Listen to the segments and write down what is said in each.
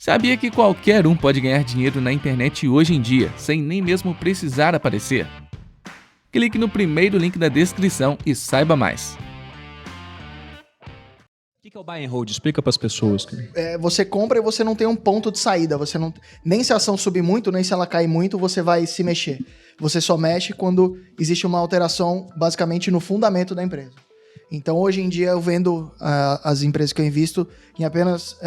Sabia que qualquer um pode ganhar dinheiro na internet hoje em dia, sem nem mesmo precisar aparecer? Clique no primeiro link da descrição e saiba mais. O que é o buy and hold? Explica para as pessoas. Você compra e você não tem um ponto de saída. Você não, nem se a ação subir muito, nem se ela cair muito, você vai se mexer. Você só mexe quando existe uma alteração, basicamente, no fundamento da empresa. Então, hoje em dia, eu vendo as empresas que eu invisto em apenas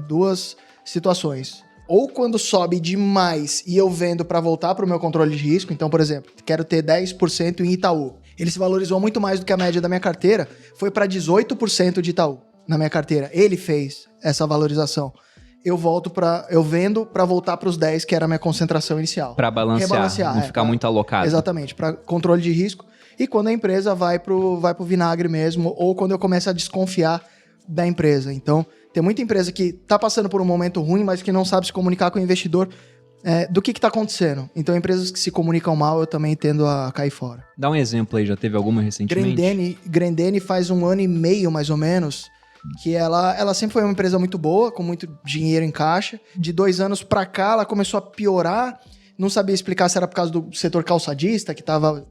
duas situações. Ou quando sobe demais e eu vendo para voltar para o meu controle de risco. Então, por exemplo, quero ter 10% em Itaú. Ele se valorizou muito mais do que a média da minha carteira. Foi para 18% de Itaú na minha carteira. Ele fez essa valorização. Eu vendo para voltar para os 10, que era a minha concentração inicial. Para balancear, não ficar muito alocado. Exatamente, para controle de risco. E quando a empresa vai pro vinagre mesmo, ou quando eu começo a desconfiar da empresa. Então, tem muita empresa que está passando por um momento ruim, mas que não sabe se comunicar com o investidor do que está acontecendo. Então, empresas que se comunicam mal, eu também tendo a cair fora. Dá um exemplo aí, já teve alguma recentemente? Grendene faz 1 ano e meio, mais ou menos, que ela sempre foi uma empresa muito boa, com muito dinheiro em caixa. De 2 anos para cá, ela começou a piorar. Não sabia explicar se era por causa do setor calçadista, que estava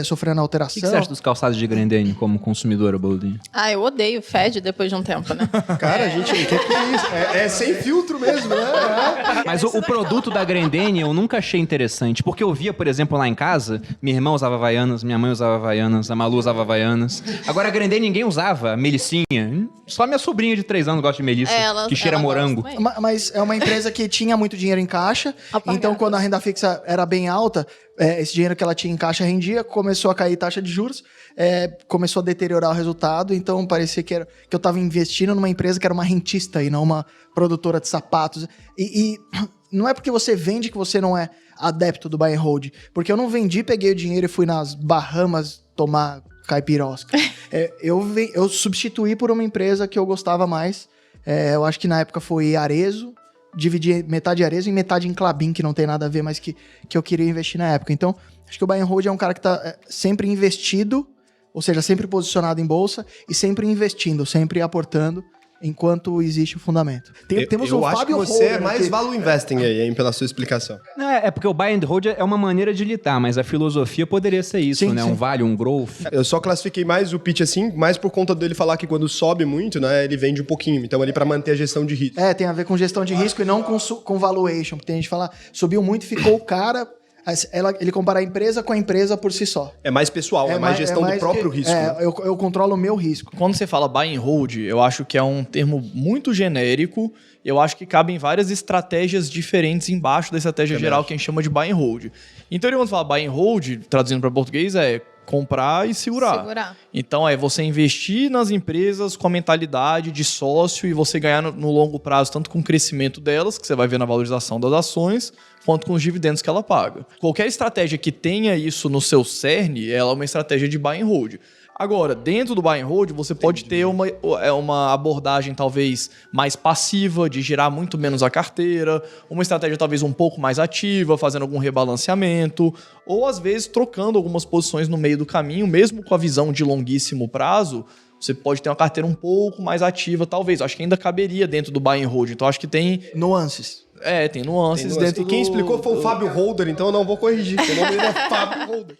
sofrendo alteração. O que você acha dos calçados de Grendene como consumidora, Boldinho? Eu odeio, fede depois de um tempo, né? Cara, gente, o que é isso? É sem filtro mesmo, né? Mas o produto da Grendene eu nunca achei interessante, porque eu via, por exemplo, lá em casa, minha irmã usava Havaianas, minha mãe usava Havaianas, a Malu usava Havaianas. Agora a Grendene ninguém usava, a Melicinha. Só minha sobrinha de 3 anos gosta de Melissa, que cheira morango. Mas é uma empresa que tinha muito dinheiro em caixa, então quando a renda fixa era bem alta, esse dinheiro que ela tinha em caixa rendia, começou a cair taxa de juros, começou a deteriorar o resultado, então parecia que eu estava investindo numa empresa que era uma rentista e não uma produtora de sapatos. E não é porque você vende que você não é adepto do buy and hold, porque eu não vendi, peguei o dinheiro e fui nas Bahamas tomar caipirosca. Eu substituí por uma empresa que eu gostava mais, eu acho que na época foi Arezzo, dividi metade em Arezzo e metade em Klabin, que não tem nada a ver, mas que eu queria investir na época. Então, acho que o buy and hold é um cara que está sempre investido, ou seja, sempre posicionado em bolsa e sempre investindo, sempre aportando, enquanto existe o fundamento. Temos eu o acho Fábio que você Holder é mais aqui. value investing aí, hein, pela sua explicação. Não, é porque o buy and hold é uma maneira de lidar, mas a filosofia poderia ser isso, Sim, né? sim. Um vale, um growth. Eu só classifiquei mais o pitch assim, mais por conta dele falar que quando sobe muito, né, ele vende um pouquinho. Então, ali para manter a gestão de risco. Tem a ver com gestão de risco e não com valuation, porque tem gente que fala, subiu muito e ficou o cara. Ele compara a empresa com a empresa por si só. É mais pessoal, é mais gestão do próprio risco. Né? Eu controlo o meu risco. Quando você fala buy and hold, eu acho que é um termo muito genérico. Eu acho que cabem várias estratégias diferentes embaixo da estratégia geral que a gente chama de buy and hold. Então, quando você fala buy and hold, traduzindo para português, é comprar e segurar. Então, você investir nas empresas com a mentalidade de sócio e você ganhar no longo prazo, tanto com o crescimento delas, que você vai ver na valorização das ações, quanto com os dividendos que ela paga. Qualquer estratégia que tenha isso no seu cerne, ela é uma estratégia de buy and hold. Agora, dentro do buy and hold, você pode ter uma abordagem talvez mais passiva, de girar muito menos a carteira, uma estratégia talvez um pouco mais ativa, fazendo algum rebalanceamento, ou às vezes trocando algumas posições no meio do caminho, mesmo com a visão de longuíssimo prazo, você pode ter uma carteira um pouco mais ativa, talvez. Acho que ainda caberia dentro do buy and hold. Então, acho que tem Nuances. Tem nuances dentro E quem explicou foi o Fábio Holder, então eu não vou corrigir, porque o nome dele é Fábio Holder.